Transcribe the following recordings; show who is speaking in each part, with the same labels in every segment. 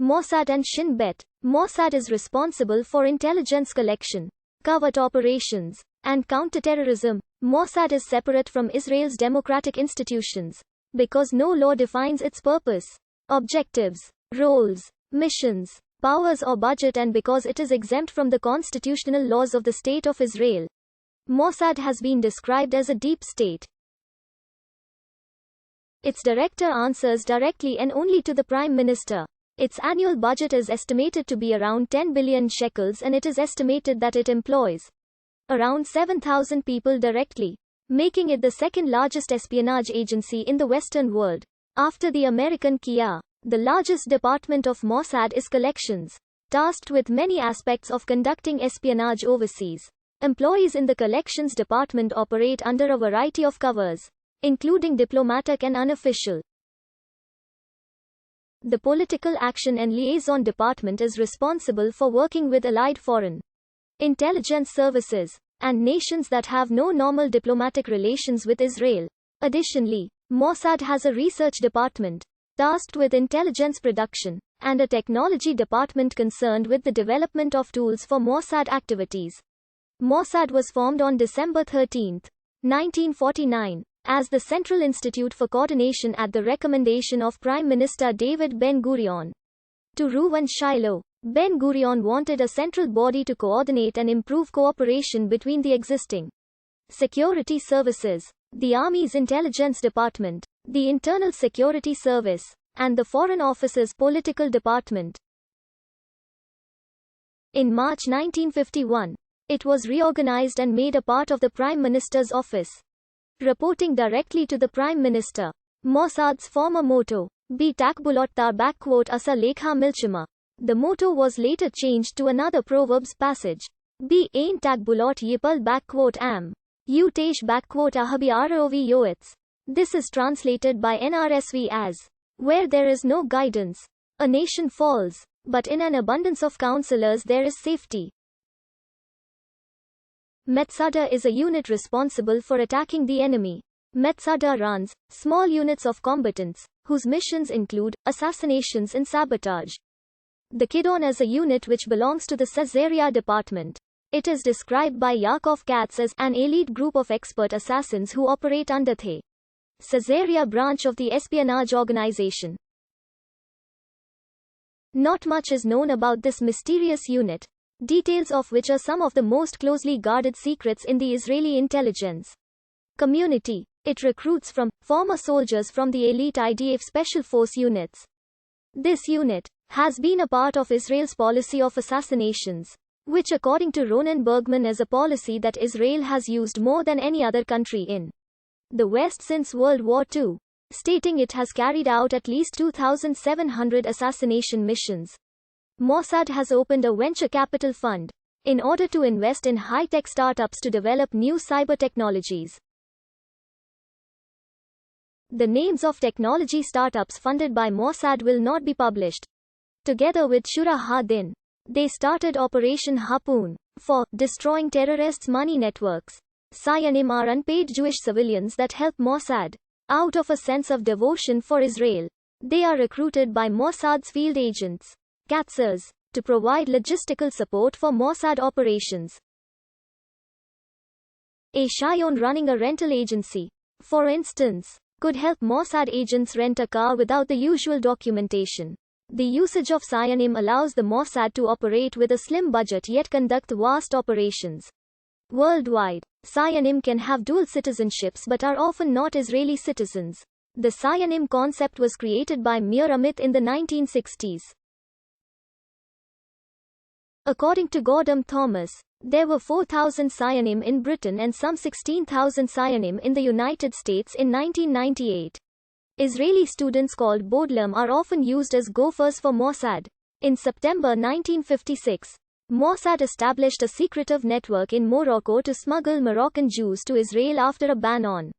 Speaker 1: Mossad and Shin Bet. Mossad is responsible for intelligence collection, covert operations, and counterterrorism. Mossad is separate from Israel's democratic institutions because no law defines its purpose, objectives, roles, missions, powers or budget, and because it is exempt from the constitutional laws of the State of Israel. Mossad has been described as a deep state. Its director answers directly and only to the Prime Minister. Its annual budget is estimated to be around 10 billion shekels, and it is estimated that it employs around 7,000 people directly, making it the second largest espionage agency in the Western world, after the American KIA. The largest department of Mossad is collections, tasked with many aspects of conducting espionage overseas. Employees in the collections department operate under a variety of covers, including diplomatic and unofficial. The Political Action and Liaison Department is responsible for working with allied foreign intelligence services and nations that have no normal diplomatic relations with Israel. Additionally, Mossad has a research department tasked with intelligence production, and a technology department concerned with the development of tools for Mossad activities. Mossad was formed on December 13, 1949, as the Central Institute for Coordination at the recommendation of Prime Minister David Ben-Gurion. To Reuven Shiloh, Ben-Gurion wanted a central body to coordinate and improve cooperation between the existing security services, the Army's Intelligence Department, the Internal Security Service, and the Foreign Office's Political Department. In March 1951, it was reorganized and made a part of the Prime Minister's office, reporting directly to the Prime Minister. Mossad's former motto, Be takbulot tar asa lekha milchima. The motto was later changed to another Proverbs passage, Be ain takbulot yipal am. Utesh ahabi arovi yoetz. This is translated by NRSV as, Where there is no guidance, a nation falls, but in an abundance of counselors there is safety. Mossad is a unit responsible for attacking the enemy. Mossad runs small units of combatants, whose missions include assassinations and sabotage. The Kidon is a unit which belongs to the Caesarea department. It is described by Yaakov Katz as an elite group of expert assassins who operate under the Caesarea branch of the espionage organization. Not much is known about this mysterious unit, details of which are some of the most closely guarded secrets in the Israeli intelligence community. It recruits from former soldiers from the elite IDF Special Force units. This unit has been a part of Israel's policy of assassinations, which according to Ronen Bergman is a policy that Israel has used more than any other country in the West since World War II, stating it has carried out at least 2,700 assassination missions. Mossad has opened a venture capital fund in order to invest in high-tech startups to develop new cyber technologies. The names of technology startups funded by Mossad will not be published. Together with Shura Ha-Din, they started Operation Harpoon for destroying terrorists' money networks. Sayanim are unpaid Jewish civilians that help Mossad out of a sense of devotion for Israel. They are recruited by Mossad's field agents, Katzers, to provide logistical support for Mossad operations. A Shion running a rental agency, for instance, could help Mossad agents rent a car without the usual documentation. The usage of Sayanim allows the Mossad to operate with a slim budget yet conduct vast operations worldwide. Sayanim can have dual citizenships but are often not Israeli citizens. The Sayanim concept was created by Mir Amit in the 1960s. According to Gordon Thomas, there were 4,000 Sayanim in Britain and some 16,000 Sayanim in the United States in 1998. Israeli students called Bodlam are often used as gophers for Mossad. In September 1956, Mossad established a secretive network in Morocco to smuggle Moroccan Jews to Israel after a ban on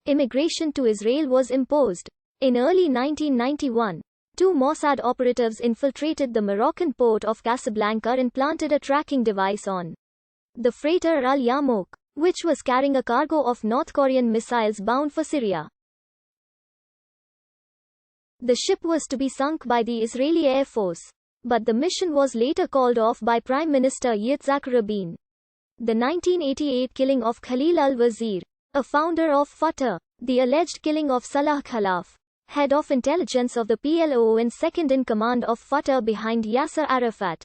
Speaker 1: immigration to Israel was imposed. In early 1991, two Mossad operatives infiltrated the Moroccan port of Casablanca and planted a tracking device on the freighter Al Yarmouk, which was carrying a cargo of North Korean missiles bound for Syria. The ship was to be sunk by the Israeli Air Force. But the mission was later called off by Prime Minister Yitzhak Rabin. The 1988 killing of Khalil al-Wazir, a founder of Fatah. The alleged killing of Salah Khalaf, head of intelligence of the PLO and second in command of Fatah behind Yasser Arafat.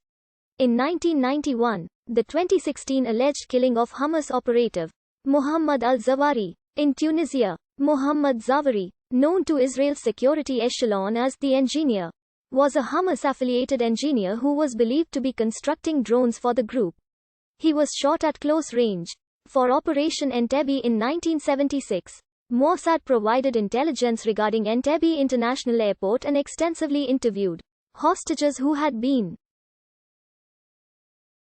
Speaker 1: In 1991, the 2016 alleged killing of Hamas operative, Mohammed al-Zawahiri. In Tunisia, Mohammed Zawahiri, known to Israel's security echelon as the engineer, was a Hamas-affiliated engineer who was believed to be constructing drones for the group. He was shot at close range for Operation Entebbe in 1976. Mossad provided intelligence regarding Entebbe International Airport and extensively interviewed hostages who had been